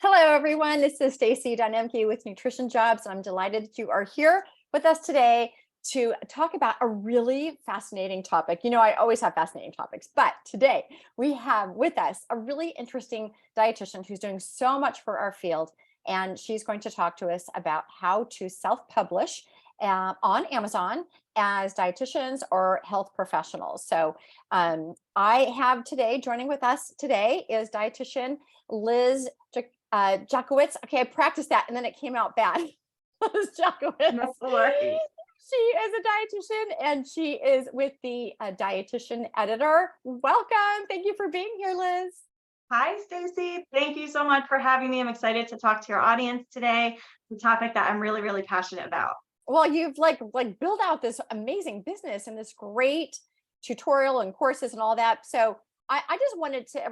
Hello, everyone. This is Stacy Dynamke with NutritionJobs, and I'm delighted that you are here with us today to talk about a really fascinating topic. You know, I always have fascinating topics, but today we have with us a really interesting dietitian who's doing so much for our field, and she's going to talk to us about how to self-publish on Amazon as dietitians or health professionals. I have today joining with us today is dietitian Liz Jackowitz. Okay, I practiced that and then it came out bad. Liz Jackowitz. No worries. She is a dietitian and she is with the dietitian editor. Welcome. Thank you for being here, Liz. Hi, Stacy. Thank you so much for having me. I'm excited to talk to your audience today. It's a topic that I'm really, really passionate about. Well, you've like built out this amazing business and this great tutorial and courses and all that. So I just wanted to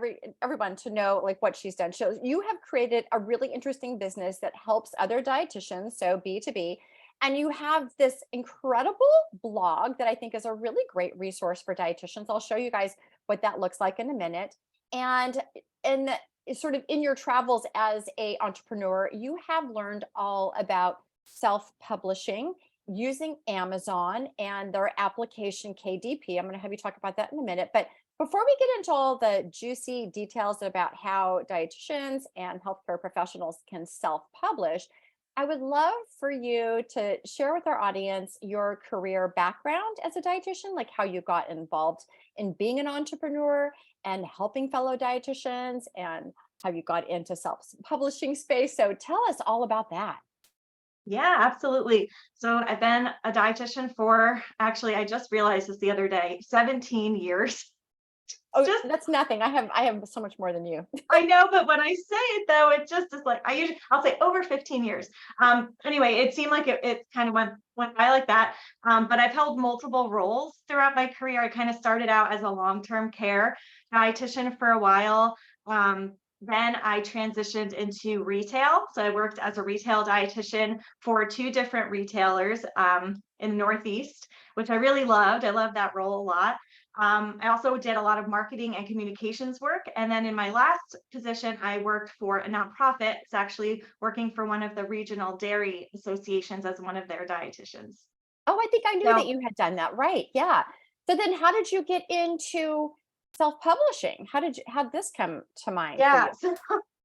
everyone to know like what she's done. So you have created a really interesting business that helps other dietitians, so B2B, and you have this incredible blog that I think is a really great resource for dietitians. I'll show you guys what that looks like in a minute. And in sort of in your travels as a entrepreneur, you have learned all about self-publishing using Amazon and their application KDP. I'm going to have you talk about that in a minute. But before we get into all the juicy details about how dietitians and healthcare professionals can self-publish, I would love for you to share with our audience your career background as a dietitian, like how you got involved in being an entrepreneur and helping fellow dietitians and how you got into self-publishing space. So tell us all about that. Yeah, absolutely. So I've been a dietitian for actually, I just realized this the other day, 17 years. Oh, Just that's nothing. I have so much more than you. I know, but when I say it though, it just is like I'll say over 15 years. Anyway, it seemed like it kind of went by like that. But I've held multiple roles throughout my career. I kind of started out as a long-term care dietitian for a while. Then I transitioned into retail. So I worked as a retail dietitian for two different retailers in the Northeast, which I really loved. I loved that role a lot. I also did a lot of marketing and communications work. And then in my last position, I worked for a nonprofit. It's actually working for one of the regional dairy associations as one of their dietitians. Oh, I think I knew that So you had done that, right, yeah. So then how did you get into self-publishing? How'd this come to mind for yeah, you?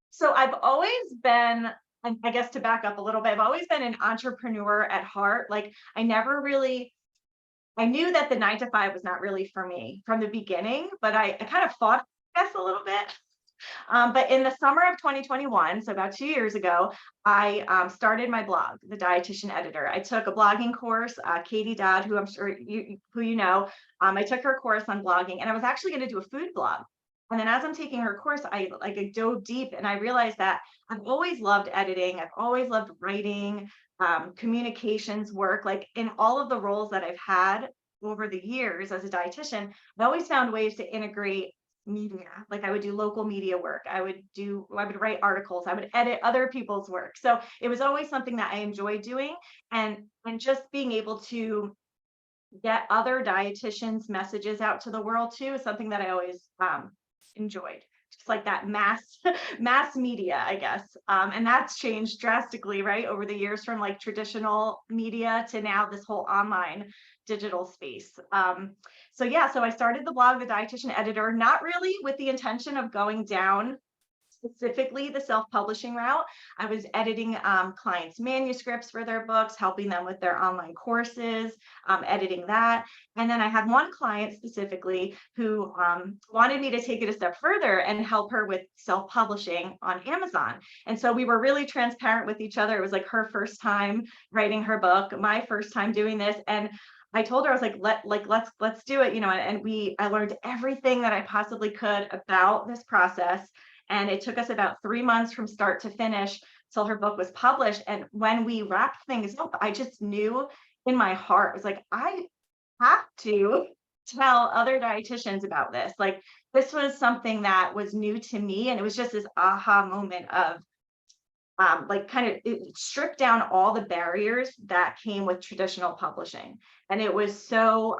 so I've always been, and I guess to back up a little bit, I've always been an entrepreneur at heart. Like I never really I knew that the 9 to 5 was not really for me from the beginning, but I kind of fought, I guess, a little bit. But in the summer of 2021, so about 2 years ago, I started my blog, The Dietitian Editor. I took a blogging course, Katie Dodd, who I'm sure who you know. I took her course on blogging, and I was actually going to do a food blog. And then as I'm taking her course, I dove deep, and I realized that I've always loved editing. I've always loved writing, communications work. Like in all of the roles that I've had over the years as a dietitian, I always found ways to integrate media. Like I would do local media work. I would write articles. I would edit other people's work. So it was always something that I enjoyed doing, and just being able to get other dietitians messages out to the world too is something that I always enjoyed. Just like that mass media, I guess. And that's changed drastically, right, over the years from like traditional media to now this whole online digital space. So yeah, so I started the blog, The Dietitian Editor, not really with the intention of going down specifically the self-publishing route. I was editing clients' manuscripts for their books, helping them with their online courses, editing that. And then I had one client specifically who wanted me to take it a step further and help her with self-publishing on Amazon. And so we were really transparent with each other. It was like her first time writing her book, my first time doing this. And I told her, I was like, let's do it, and I learned everything that I possibly could about this process. And it took us about 3 months from start to finish till her book was published. And when we wrapped things up, I just knew in my heart, it was like, I have to tell other dietitians about this. Like this was something that was new to me. And it was just this aha moment of like kind of it stripped down all the barriers that came with traditional publishing. And it was so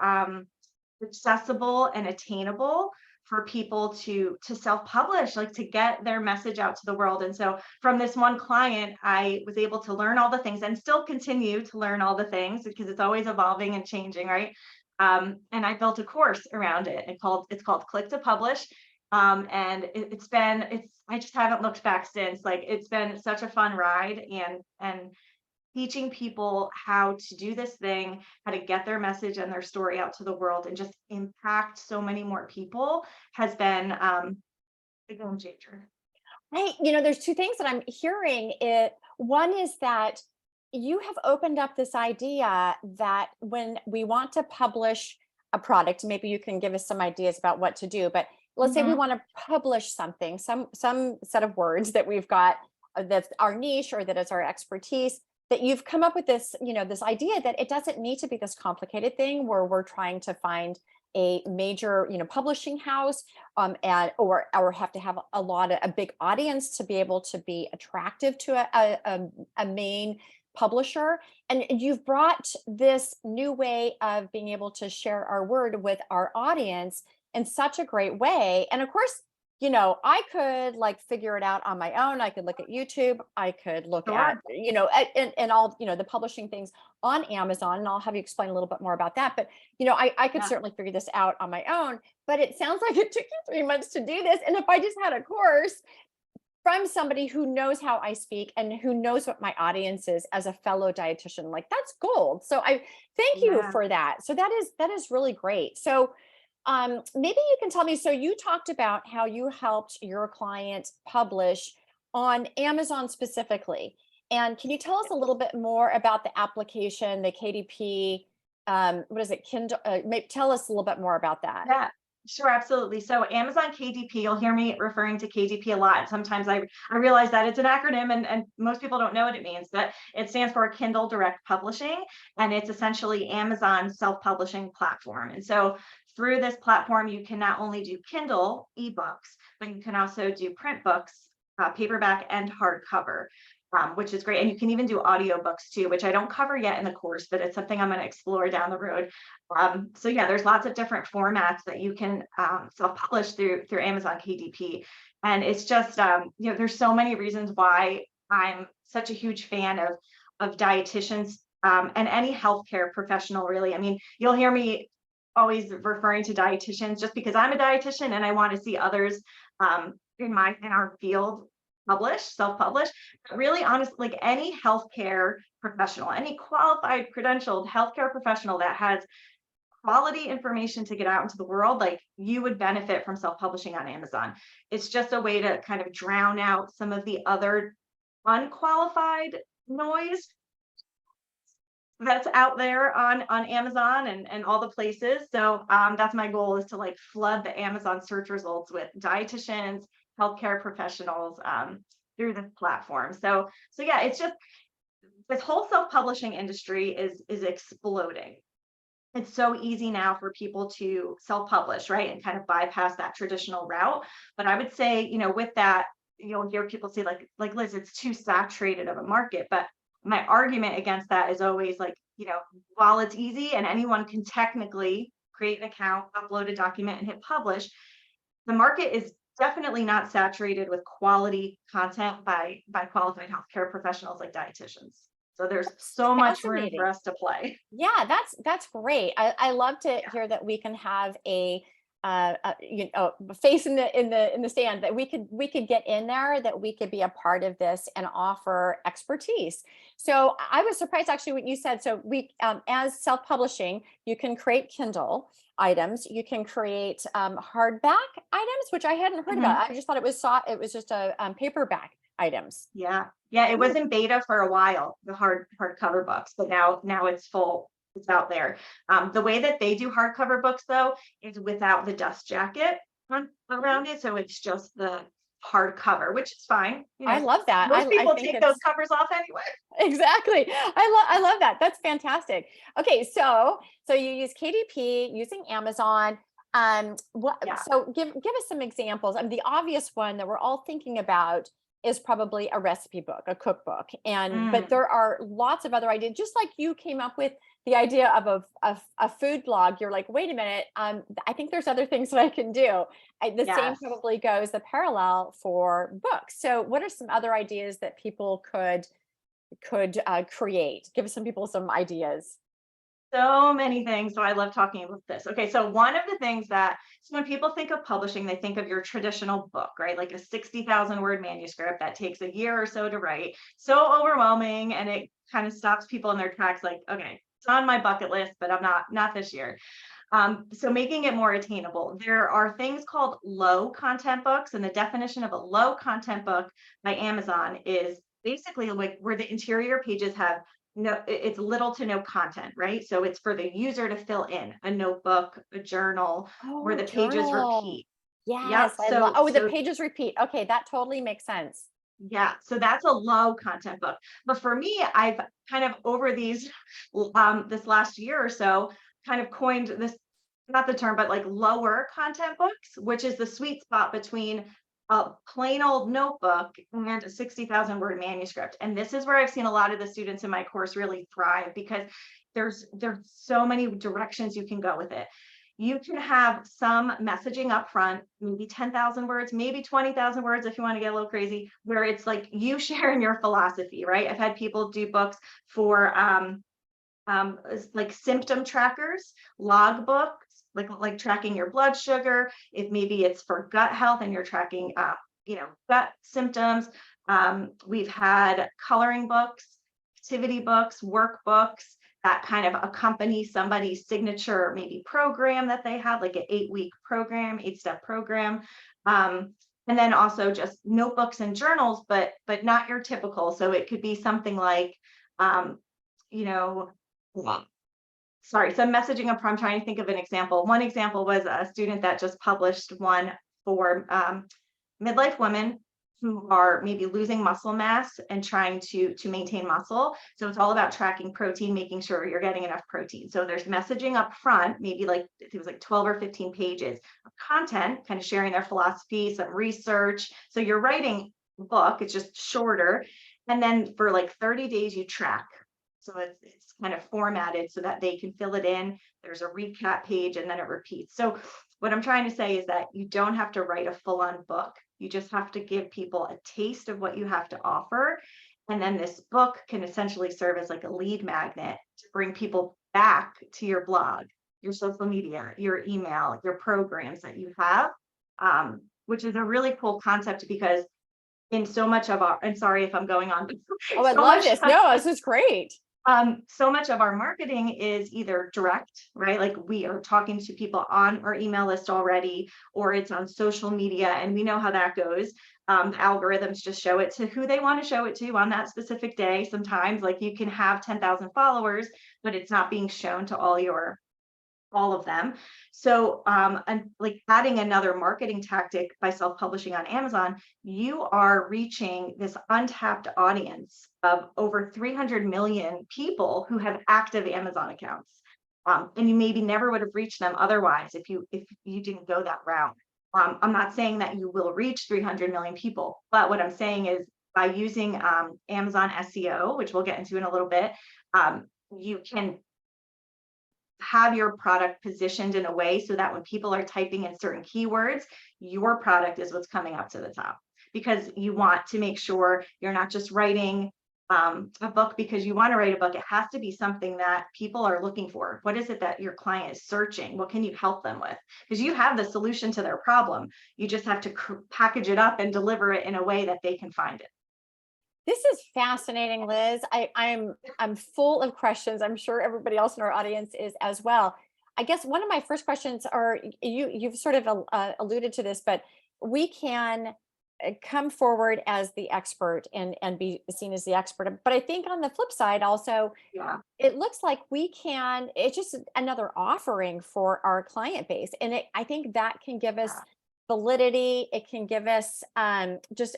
accessible and attainable for people to self-publish, like to get their message out to the world. And so from this one client, I was able to learn all the things and still continue to learn all the things because it's always evolving and changing, right? And I built a course around it. It's called Click to Publish. And I just haven't looked back since. Like it's been such a fun ride, and teaching people how to do this thing, how to get their message and their story out to the world and just impact so many more people has been a game changer. Right. There's two things that I'm hearing. One is that you have opened up this idea that when we want to publish a product, maybe you can give us some ideas about what to do, but let's say we Mhm. want to publish something, some set of words that we've got that's our niche or that is our expertise, that you've come up with this idea that it doesn't need to be this complicated thing where we're trying to find a major, publishing house, or have to have a big audience to be able to be attractive to a main publisher. And you've brought this new way of being able to share our word with our audience in such a great way. And of course, I could like figure it out on my own. I could look at YouTube. I could look at, Sure. and all, the publishing things on Amazon, and I'll have you explain a little bit more about that. But, I could Yeah. certainly figure this out on my own, but it sounds like it took you 3 months to do this. And if I just had a course from somebody who knows how I speak and who knows what my audience is as a fellow dietitian, like that's gold. So I thank you Yeah. for that. So that is really great. So maybe you can tell me, so you talked about how you helped your client publish on Amazon specifically. And can you tell us a little bit more about the application, the KDP, what is it, Kindle? Maybe tell us a little bit more about that. Yeah, sure, absolutely. So Amazon KDP, you'll hear me referring to KDP a lot. Sometimes I realize that it's an acronym, and most people don't know what it means, but it stands for Kindle Direct Publishing, and it's essentially Amazon's self-publishing platform. And so through this platform, you can not only do Kindle ebooks, but you can also do print books, paperback and hardcover. Which is great. And you can even do audiobooks too, which I don't cover yet in the course, but it's something I'm going to explore down the road. So yeah, there's lots of different formats that you can self-publish through Amazon KDP, and it's just there's so many reasons why I'm such a huge fan of dietitians and any healthcare professional. Really, I mean, you'll hear me always referring to dietitians just because I'm a dietitian and I want to see others in our field self-publish, but really honestly, like any healthcare professional, any qualified, credentialed healthcare professional that has quality information to get out into the world, like you would benefit from self-publishing on Amazon. It's just a way to kind of drown out some of the other unqualified noise that's out there on Amazon and all the places. So that's my goal, is to like flood the Amazon search results with dietitians, healthcare professionals through this platform. So yeah, it's just this whole self-publishing industry is exploding. It's so easy now for people to self-publish, right? And kind of bypass that traditional route. But I would say, with that, you'll hear people say like Liz, it's too saturated of a market. But my argument against that is always like, while it's easy and anyone can technically create an account, upload a document and hit publish, the market is definitely not saturated with quality content by qualified healthcare professionals like dietitians. So there's That's so much room for fascinating. us to play. Yeah, that's great. I love to hear that we can have a face in the stand, that we could get in there, that we could be a part of this and offer expertise. So I was surprised actually what you said. So we, as self-publishing, you can create Kindle items, you can create hardback items, which I hadn't heard Mhm. about. I just thought it was just a paperback items. Yeah. Yeah, it was in beta for a while, the hardcover books, but now it's full. It's out there. The way that they do hardcover books though is without the dust jacket around it, so it's just the hardcover, which is fine. I love that. Most I people think take those it's covers off anyway. exactly. I love that. That's fantastic. Okay, so you use KDP using Amazon. What Yeah. so give us some examples. I mean, the obvious one that we're all thinking about is probably a recipe book, a cookbook. But Mm, there are lots of other ideas, just like you came up with the idea of a food blog, you're like, wait a minute, I think there's other things that I can do. The same Yes. probably goes the parallel for books. So what are some other ideas that people could create? Give some people some ideas. So many things. So I love talking about this. Okay, so one of the things that, so when people think of publishing, they think of your traditional book, right? Like a 60,000 word manuscript that takes a year or so to write. So overwhelming, and it kind of stops people in their tracks. Like, okay, it's on my bucket list, but I'm not this year. So making it more attainable. There are things called low content books, and the definition of a low content book by Amazon is basically like where the interior pages have it's little to no content, right? So it's for the user to fill in a notebook, a journal, where Oh, the pages journal. repeat. Yes, Yep. I love. So Oh, the so pages repeat. Okay, that totally makes sense. yeah, so that's a low content book. But for me, I've kind of over these this last year or so kind of coined this, not the term, but like lower content books, which is the sweet spot between a plain old notebook and a 60,000 word manuscript. And this is where I've seen a lot of the students in my course really thrive, because there's so many directions you can go with it. You can have some messaging up front, maybe 10,000 words, maybe 20,000 words if you want to get a little crazy, where it's like you sharing your philosophy, right? I've had people do books for like symptom trackers, log books, like tracking your blood sugar. If maybe it's for gut health and you're tracking, gut symptoms. We've had coloring books, activity books, workbooks that kind of accompany somebody's signature maybe program that they have, like an 8-week program, 8-step program. And then also just notebooks and journals, but not your typical. So it could be something like, you know, sorry, so messaging up front, I'm trying to think of an example. One example was a student that just published one for midlife women who are maybe losing muscle mass and trying to maintain muscle. So it's all about tracking protein, making sure you're getting enough protein. So there's messaging up front, maybe like it was like 12 or 15 pages of content, kind of sharing their philosophy, some research. So you're writing a book, it's just shorter. And then for like 30 days, you track. So it's kind of formatted so that they can fill it in. There's a recap page and then it repeats. So what I'm trying to say is that you don't have to write a full-on book. You just have to give people a taste of what you have to offer. And then this book can essentially serve as like a lead magnet to bring people back to your blog, your social media, your email, your programs that you have, which is a really cool concept, because in so much of our, and sorry if I'm going on, Oh, I so love much this. No, this is great. so much of our marketing is either direct, right? Like we are talking to people on our email list already, or it's on social media, and we know how that goes. The algorithms just show it to who they want to show it to on that specific day. Sometimes, like you can have 10,000 followers, but it's not being shown to all of them. So, and like adding another marketing tactic by self-publishing on Amazon, you are reaching this untapped audience of over 300 million people who have active Amazon accounts. And you maybe never would have reached them otherwise if you didn't go that route. I'm not saying that you will reach 300 million people, but what I'm saying is by using Amazon SEO, which we'll get into in a little bit, you can have your product positioned in a way so that when people are typing in certain keywords, your product is what's coming up to the top, because you want to make sure you're not just writing a book because you want to write a book. It has to be something that people are looking for. What is it that your client is searching? What can you help them with? Because you have the solution to their problem. You just have to package it up and deliver it in a way that they can find it. This is fascinating, Liz. I'm full of questions. I'm sure everybody else in our audience is as well. I guess one of my first questions are, you've sort of alluded to this, but we can come forward as the expert and be seen as the expert. But I think on the flip side also, Yeah. it looks like it's just another offering for our client base. And I think that can give us validity. It can give us just,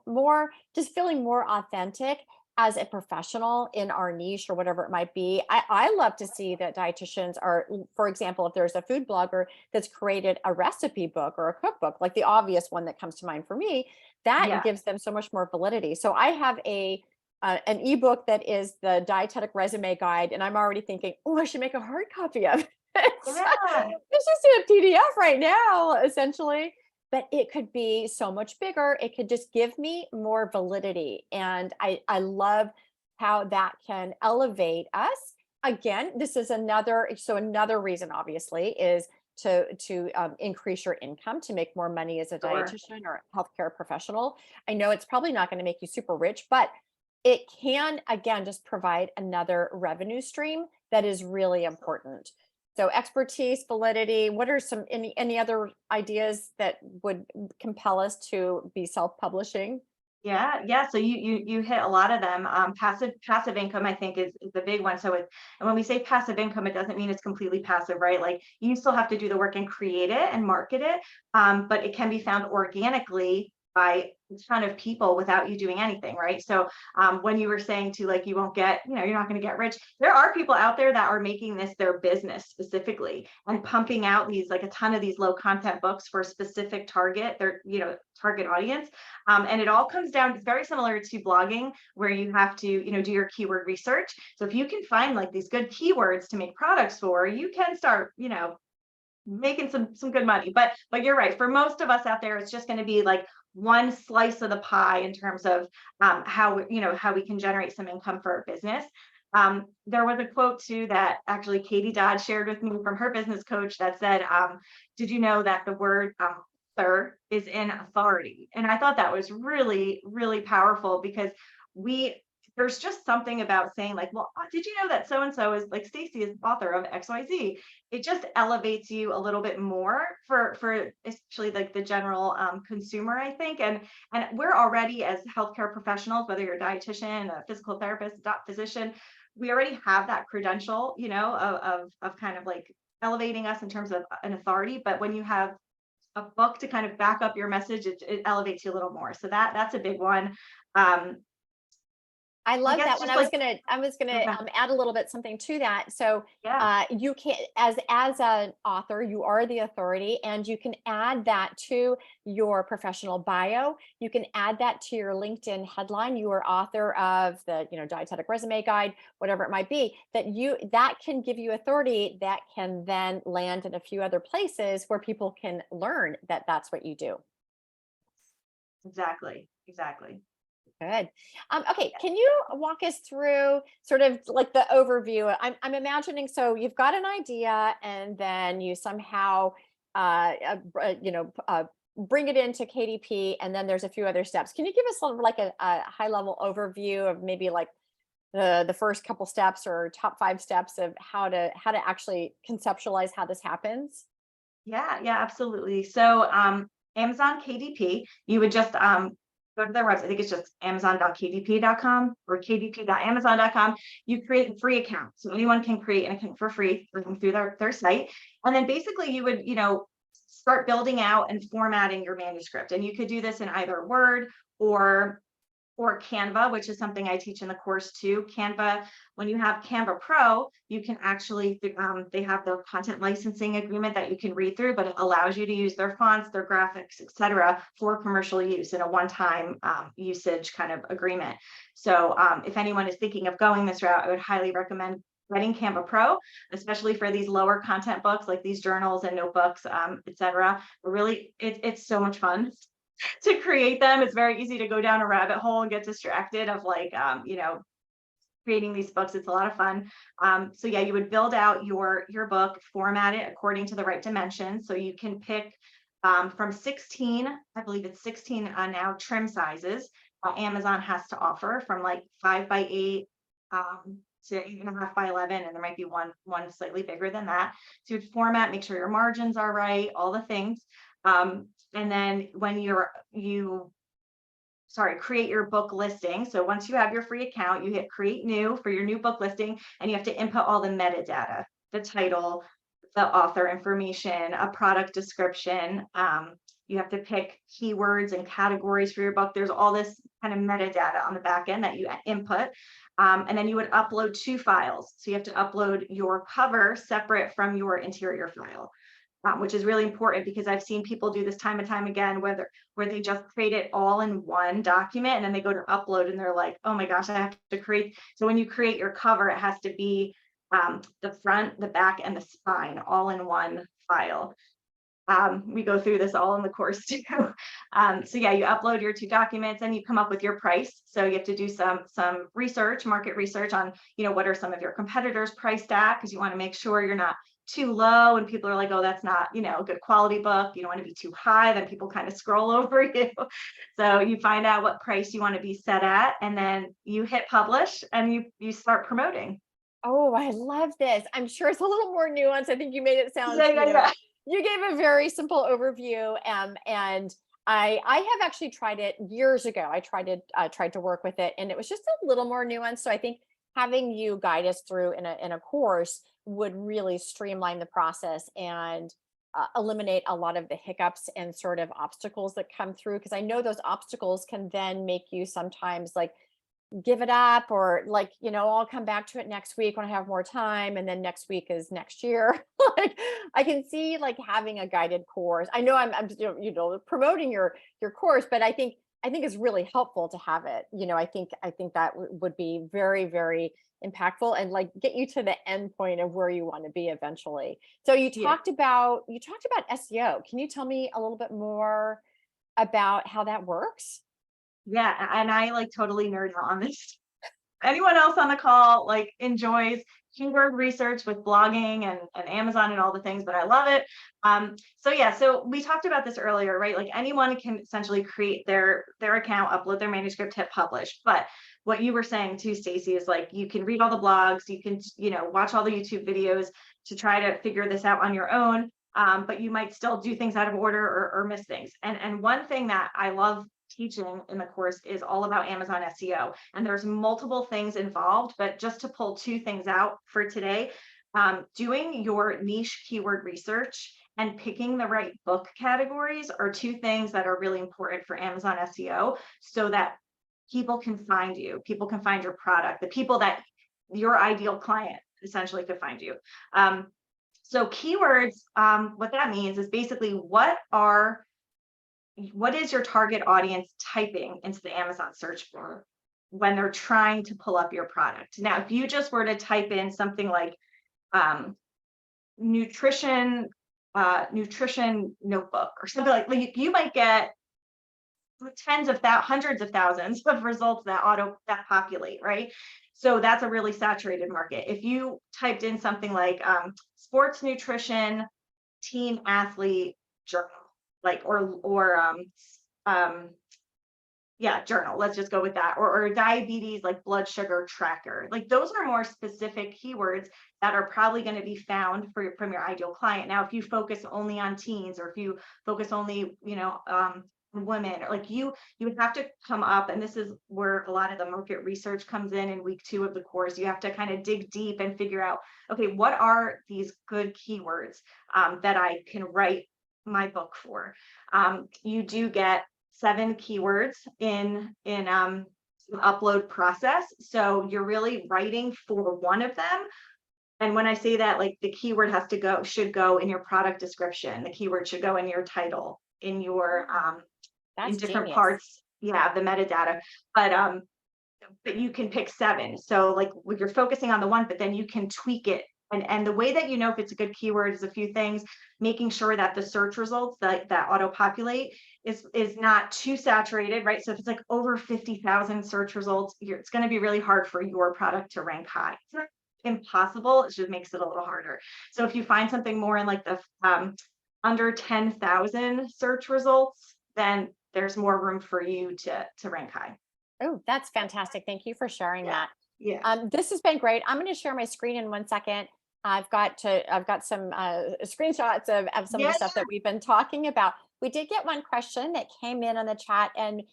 more, just feeling more authentic as a professional in our niche or whatever it might be. I love to see that dietitians are, for example, if there's a food blogger that's created a recipe book or a cookbook, like the obvious one that comes to mind for me, that Yeah. gives them so much more validity. So I have a an ebook that is the dietetic resume guide, and I'm already thinking, oh, I should make a hard copy of it. Yeah. It's just in a PDF right now, essentially. But it could be so much bigger. It could just give me more validity. And I love how that can elevate us. Again, this is another reason, obviously, is to increase your income, to make more money as a Sure. dietitian or healthcare professional. I know it's probably not going to make you super rich, but it can, again, just provide another revenue stream that is really important. So expertise, validity, what are any other ideas that would compel us to be self-publishing? Yeah, yeah. So you hit a lot of them. Passive income, I think, is the big one. And when we say passive income, it doesn't mean it's completely passive, right? Like you still have to do the work and create it and market it, but it can be found organically by a ton of people without you doing anything, right? So when you were saying to like you won't get, you're not going to get rich. There are people out there that are making this their business specifically and pumping out these like a ton of these low content books for a specific target audience. And it all comes down, it's very similar to blogging where you have to, do your keyword research. So if you can find like these good keywords to make products for, you can start, making some good money. But you're right. For most of us out there, it's just going to be like one slice of the pie in terms of how we can generate some income for our business. There was a quote too that actually Katie Dodd shared with me from her business coach that said, did you know that the word author is in authority? And I thought that was really, really powerful because there's just something about saying like, well, did you know that so and so is like Stacy is author of XYZ? It just elevates you a little bit more for especially like the general consumer, I think. And we're already as healthcare professionals, whether you're a dietitian, a physical therapist, physician, we already have that credential, of kind of like elevating us in terms of an authority. But when you have a book to kind of back up your message, it elevates you a little more. So that's a big one. Um, I I love that guess one. just like, I was gonna okay, add a little bit something to that. So yeah, you can, as an author, you are the authority, and you can add that to your professional bio. You can add that to your LinkedIn headline. You are author of the dietetic resume guide, whatever it might be. That can give you authority that can then land in a few other places where people can learn that that's what you do. exactly, exactly. Good. Okay, can you walk us through sort of like the overview? I'm imagining, so you've got an idea, and then you somehow, bring it into KDP, and then there's a few other steps. Can you give us sort of like a high level overview of maybe like the first couple steps or top 5 steps of how to actually conceptualize how this happens? Yeah, yeah, absolutely. So Amazon KDP, you would just go to their website. I think it's just amazon.kdp.com or kdp.amazon.com. You create a free account. So anyone can create an account for free through their site. And then basically you would, start building out and formatting your manuscript. And you could do this in either Word or Canva, which is something I teach in the course too. Canva, when you have Canva Pro, you can actually, they have the content licensing agreement that you can read through, but it allows you to use their fonts, their graphics, etc., for commercial use in a one-time usage kind of agreement. So if anyone is thinking of going this route, I would highly recommend getting Canva Pro, especially for these lower content books like these journals and notebooks, etc. Really, it's so much fun to create them. It's very easy to go down a rabbit hole and get distracted of like, creating these books. It's a lot of fun. So yeah, you would build out your book, format it according to the right dimensions. So you can pick from 16, I believe it's 16 now trim sizes. Amazon has to offer from like 5 by 8 to 8.5 by 11, and there might be one slightly bigger than that. So you would format, make sure your margins are right, all the things. And then when create your book listing. So once you have your free account, you hit create new for your new book listing, and you have to input all the metadata, the title, the author information, a product description. You have to pick keywords and categories for your book. There's all this kind of metadata on the back end that you input. And then you would upload 2 files. So you have to upload your cover separate from your interior file. which is really important because I've seen people do this time and time again, where they just create it all in one document and then they go to upload and they're like, oh my gosh, I have to create. So when you create your cover, it has to be the front, the back, and the spine all in one file. We go through this all in the course too. So yeah, you upload your 2 documents and you come up with your price. So you have to do some research, market research on, what are some of your competitors priced at, because you want to make sure you're not too low and people are like, oh, that's not, a good quality book. You don't want to be too high, then people kind of scroll over you. So you find out what price you want to be set at, and then you hit publish and you start promoting. Oh, I love this. I'm sure it's a little more nuanced. I think you made it sound, Yeah. you gave a very simple overview. And I have actually tried it years ago. I tried to work with it, and it was just a little more nuanced. So I think having you guide us through in a course would really streamline the process and eliminate a lot of the hiccups and sort of obstacles that come through. Because I know those obstacles can then make you sometimes like give it up, or like, I'll come back to it next week when I have more time, and then next week is next year. Like, I can see like having a guided course. I know I'm promoting your course, but I think it's really helpful to have it. I think that would be very, very impactful and like get you to the end point of where you want to be eventually. So Yeah. you talked about SEO. Can you tell me a little bit more about how that works? Yeah, and I like totally nerd out on this. Anyone else on the call like enjoys keyword research with blogging and Amazon and all the things, but I love it. So yeah, so we talked about this earlier, right? Like anyone can essentially create their account, upload their manuscript, hit publish. But what you were saying too, Stacy, is like you can read all the blogs, you can, watch all the YouTube videos to try to figure this out on your own. But you might still do things out of order or miss things. And one thing that I love teaching in the course is all about Amazon SEO. And there's multiple things involved, but just to pull 2 things out for today, doing your niche keyword research and picking the right book categories are 2 things that are really important for Amazon SEO, so that people can find you, people can find your product, the people that your ideal client essentially could find you. So keywords, what that means is basically what is your target audience typing into the Amazon search bar when they're trying to pull up your product? Now, if you just were to type in something like nutrition notebook or something like you might get hundreds of thousands of results that populate, right? So that's a really saturated market. If you typed in something like sports nutrition, teen athlete journal, like yeah, journal, let's just go with that, or diabetes, like blood sugar tracker, like those are more specific keywords that are probably going to be found from your ideal client. Now if you focus only on teens, or if you focus only women, or like you would have to come up, and this is where a lot of the market research comes in week 2 of the course. You have to kind of dig deep and figure out, okay, what are these good keywords that I can write my book for. You do get 7 keywords in upload process, so you're really writing for one of them. And when I say that, like the keyword should go in your product description, the keyword should go in your title, in your in That's different genius. parts, yeah, the metadata. But you can pick 7. So like you're focusing on the one, but then you can tweak it. And the way that you know if it's a good keyword is a few things: making sure that the search results that auto populate is not too saturated, right? So if it's like over 50,000 search results, it's going to be really hard for your product to rank high. It's not impossible, it just makes it a little harder. So if you find something more in like the under 10,000 search results, then there's more room for you to rank high. Oh, that's fantastic. Thank you for sharing Yeah. that. Yeah. This has been great. I'm going to share my screen in 1 second. I've got some screenshots of some of Yeah. the stuff that we've been talking about. We did get one question that came in on the chat, and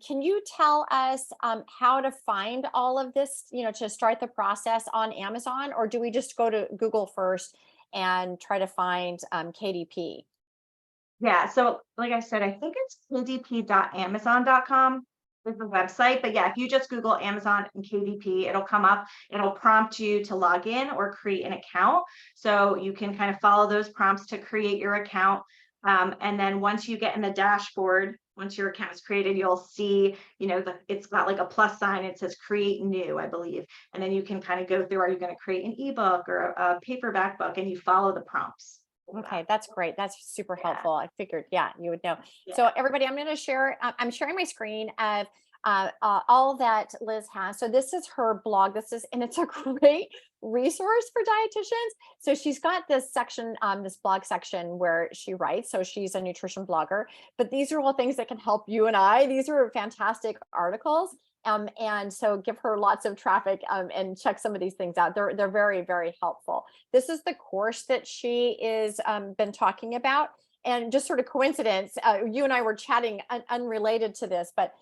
can you tell us how to find all of this, to start the process on Amazon, or do we just go to Google first and try to find KDP? Yeah. So like I said, I think it's kdp.amazon.com. the website. But yeah, if you just Google Amazon and KDP, it'll come up. It'll prompt you to log in or create an account. So you can kind of follow those prompts to create your account. And then once you get in the dashboard, once your account is created, you'll see, it's got like a plus sign. It says create new, I believe. And then you can kind of go through, are you going to create an ebook or a paperback book? And you follow the prompts. Okay, that's great. That's super Yeah. helpful. I figured, yeah, you would know. Yeah. So everybody, I'm going to share, I'm sharing my screen of all that Liz has. So this is her blog. And it's a great resource for dietitians. So she's got this section, this blog section where she writes. So she's a nutrition blogger, but these are all things that can help you and I. These are fantastic articles. And so give her lots of traffic and check some of these things out. They're very, very helpful. This is the course that she is been talking about. And just sort of coincidence, you and I were chatting unrelated to this, but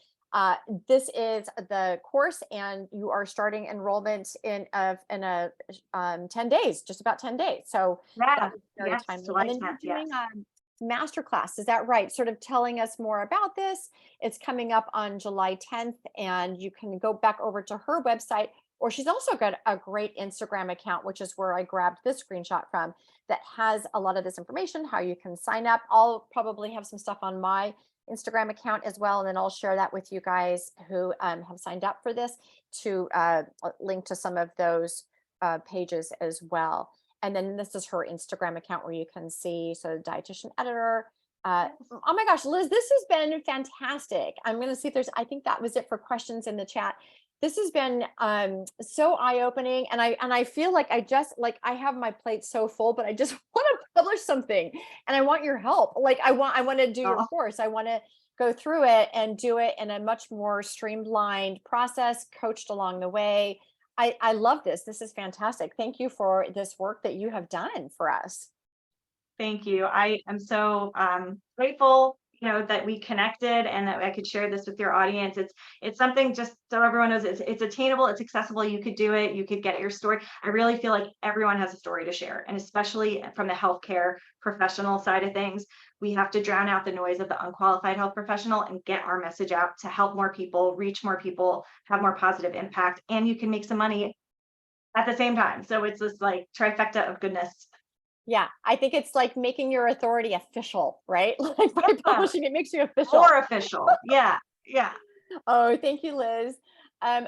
this is the course, and you are starting enrollment in a 10 days, just about 10 days. So Yeah. that was very Yes, timely. July And then 10th, you're doing yes. masterclass. Is that right? Sort of telling us more about this. It's coming up on July 10th, and you can go back over to her website, or she's also got a great Instagram account, which is where I grabbed this screenshot from, that has a lot of this information, how you can sign up. I'll probably have some stuff on my Instagram account as well, and then I'll share that with you guys who have signed up for this to link to some of those pages as well. And then this is her Instagram account where you can see, so dietitian editor. Oh my gosh, Liz, this has been fantastic. I'm going to see if I think that was it for questions in the chat. This has been so eye-opening, and I feel like I have my plate so full, but I just want to publish something, and I want your help. Like I want to do your course. I want to go through it and do it in a much more streamlined process, coached along the way. I love this. This is fantastic. Thank you for this work that you have done for us. Thank you. I am so grateful, that we connected and that I could share this with your audience. It's something, just so everyone knows, it's attainable, it's accessible. You could do it. You could get your story. I really feel like everyone has a story to share, and especially from the healthcare professional side of things, we have to drown out the noise of the unqualified health professional and get our message out to help more people, reach more people, have more positive impact, and you can make some money at the same time. So it's this like trifecta of goodness. Yeah, I think it's like making your authority official, right? Like by publishing, it makes you official. More official. Yeah. Yeah. Oh, thank you, Liz.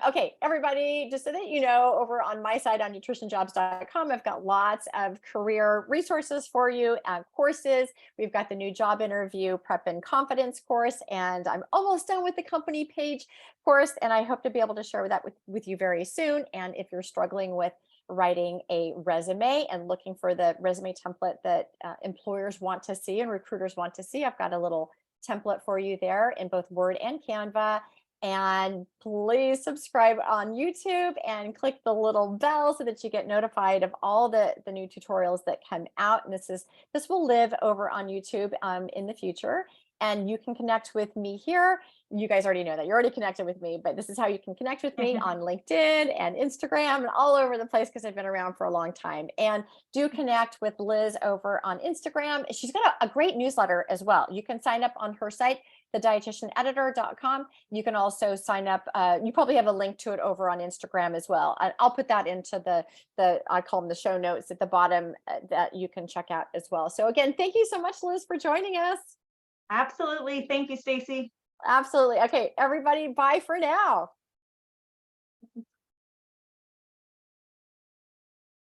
Okay, everybody, just so that you know, over on my side on NutritionJobs.com, I've got lots of career resources for you, courses. We've got the new job interview prep and confidence course, and I'm almost done with the company page course, and I hope to be able to share that with you very soon. And if you're struggling with writing a resume and looking for the resume template that employers want to see and recruiters want to see, I've got a little template for you there in both Word and Canva. And please subscribe on YouTube and click the little bell so that you get notified of all the new tutorials that come out. And this will live over on YouTube in the future. And you can connect with me here. You guys already know that. You're already connected with me, but this is how you can connect with me on LinkedIn and Instagram and all over the place, because I've been around for a long time. And do connect with Liz over on Instagram. She's got a great newsletter as well. You can sign up on her site, thedietitianeditor.com. You can also sign up. You probably have a link to it over on Instagram as well. I'll put that into I call them the show notes at the bottom that you can check out as well. So again, thank you so much, Liz, for joining us. Absolutely. Thank you, Stacy. Absolutely. Okay, everybody, bye for now.